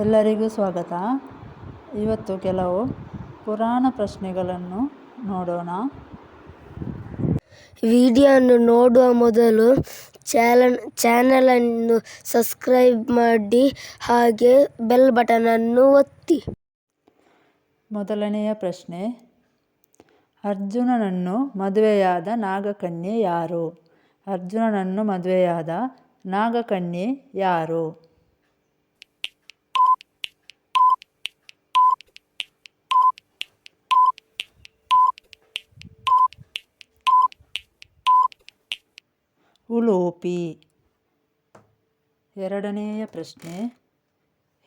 ಎಲ್ಲರಿಗೂ ಸ್ವಾಗತ. ಇವತ್ತು ಕೆಲವು ಪುರಾಣ ಪ್ರಶ್ನೆಗಳನ್ನು ನೋಡೋಣ. ವಿಡಿಯೋವನ್ನು ನೋಡುವ ಮೊದಲು ಚಾನಲನ್ನು ಸಬ್ಸ್ಕ್ರೈಬ್ ಮಾಡಿ ಹಾಗೆ ಬೆಲ್ ಬಟನ್ ಅನ್ನು ಒತ್ತಿ. ಮೊದಲನೆಯ ಪ್ರಶ್ನೆ, ಅರ್ಜುನನನ್ನು ಮದುವೆಯಾದ ನಾಗಕನ್ಯೆ ಯಾರು? ಅರ್ಜುನನನ್ನು ಮದುವೆಯಾದ ನಾಗಕನ್ಯೆ ಯಾರು? ಉಲೂಪಿ. ಎರಡನೆಯ ಪ್ರಶ್ನೆ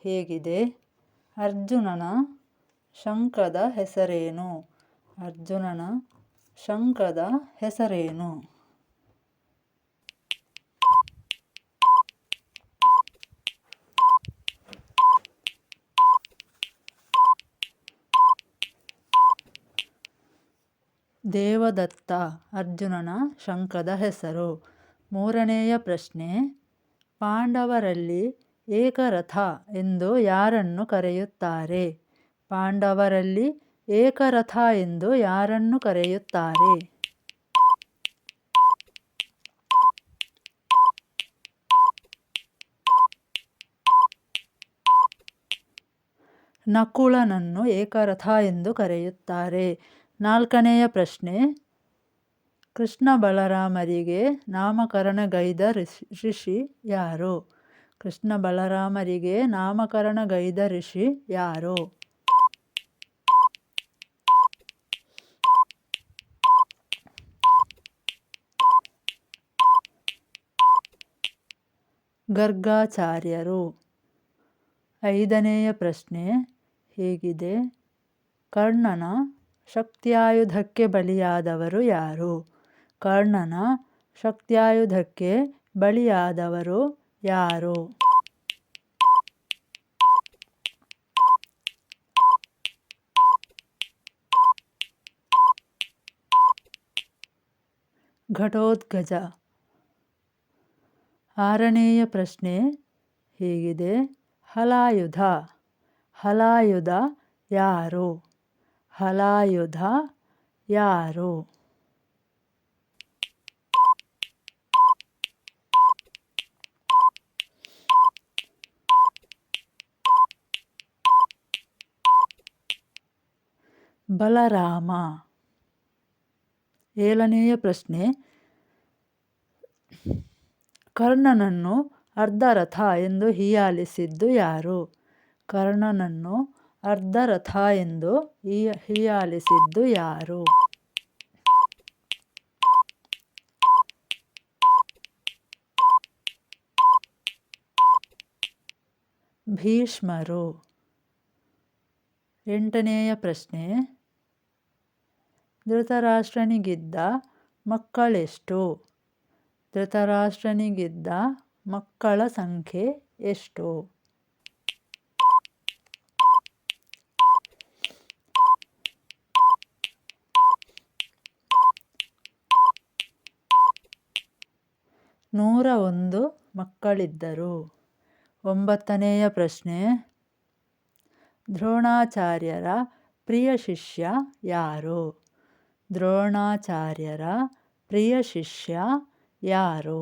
ಹೇಗಿದೆ? ಅರ್ಜುನನ ಶಂಖದ ಹೆಸರೇನು? ಅರ್ಜುನನ ಶಂಖದ ಹೆಸರೇನು? ದೇವದತ್ತ ಅರ್ಜುನನ ಶಂಖದ ಹೆಸರು. ಮೂರನೆಯ ಪ್ರಶ್ನೆ, ಪಾಂಡವರಲ್ಲಿ ಏಕರಥ ಎಂದು ಯಾರನ್ನು ಕರೆಯುತ್ತಾರೆ? ಪಾಂಡವರಲ್ಲಿ ಏಕರಥ ಎಂದು ಯಾರನ್ನು ಕರೆಯುತ್ತಾರೆ? ನಕುಲನನ್ನು ಏಕರಥ ಎಂದು ಕರೆಯುತ್ತಾರೆ. ನಾಲ್ಕನೆಯ ಪ್ರಶ್ನೆ, ಕೃಷ್ಣ ಬಲರಾಮರಿಗೆ ನಾಮಕರಣಗೈದ ಋಷಿ ಯಾರು? ಕೃಷ್ಣ ಬಲರಾಮರಿಗೆ ನಾಮಕರಣಗೈದ ಋಷಿ ಯಾರು? ಗರ್ಗಾಚಾರ್ಯರು. ಐದನೆಯ ಪ್ರಶ್ನೆ ಹೇಗಿದೆ? ಕರ್ಣನ ಶಕ್ತ್ಯಾಯುಧಕ್ಕೆ ಬಲಿಯಾದವರು ಯಾರು? ಕರ್ಣನ ಶಕ್ತ್ಯಾಯುಧಕ್ಕೆ ಬಲಿಯಾದವರು ಯಾರು? ಘಟೋತ್ಕಚ. ಆರನೆಯ ಪ್ರಶ್ನೆ ಹೇಗಿದೆ? ಹಲಾಯುಧ. ಹಲಾಯುಧ ಯಾರು? ಹಲಾಯುಧ ಯಾರು? ಬಲರಾಮ. ಏಳನೆಯ ಪ್ರಶ್ನೆ, ಕರ್ಣನನ್ನು ಅರ್ಧರಥ ಎಂದು ಹೀಯಾಳಿಸಿದ್ದು ಯಾರು? ಕರ್ಣನನ್ನು ಅರ್ಧರಥ ಎಂದು ಹೀಯಾಳಿಸಿದ್ದು ಯಾರು? ಭೀಷ್ಮರು. ಎಂಟನೆಯ ಪ್ರಶ್ನೆ, ಧೃತರಾಷ್ಟ್ರನಿಗಿದ್ದ ಮಕ್ಕಳೆಷ್ಟು? ಧೃತರಾಷ್ಟ್ರನಿಗಿದ್ದ ಮಕ್ಕಳ ಸಂಖ್ಯೆ ಎಷ್ಟು? ನೂರ 1 ಮಕ್ಕಳಿದ್ದರು. ಒಂಬತ್ತನೆಯ ಪ್ರಶ್ನೆ, ದ್ರೋಣಾಚಾರ್ಯರ ಪ್ರಿಯ ಶಿಷ್ಯ ಯಾರು? ದ್ರೋಣಾಚಾರ್ಯರ ಪ್ರಿಯ ಶಿಷ್ಯ ಯಾರು?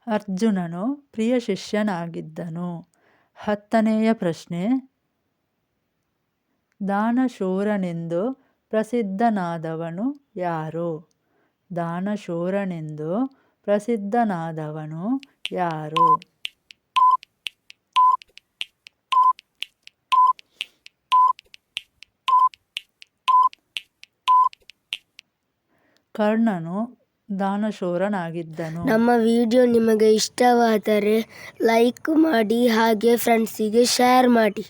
ಅರ್ಜುನನು ಪ್ರಿಯ ಶಿಷ್ಯನಾಗಿದ್ದನು. ಹತ್ತನೆಯ ಪ್ರಶ್ನೆ, ದಾನಶೂರನೆಂದು ಪ್ರಸಿದ್ಧನಾದವನು ಯಾರು? ದಾನಶೂರನೆಂದು ಪ್ರಸಿದ್ಧನಾದವನು ಯಾರು? ಕರ್ಣನು ದಾನಶೂರನಾಗಿದ್ದನು. ನಮ್ಮ ವಿಡಿಯೋ ನಿಮಗೆ ಇಷ್ಟವಾದರೆ ಲೈಕ್ ಮಾಡಿ ಹಾಗೆ ಫ್ರೆಂಡ್ಸಿಗೆ ಶೇರ್ ಮಾಡಿ.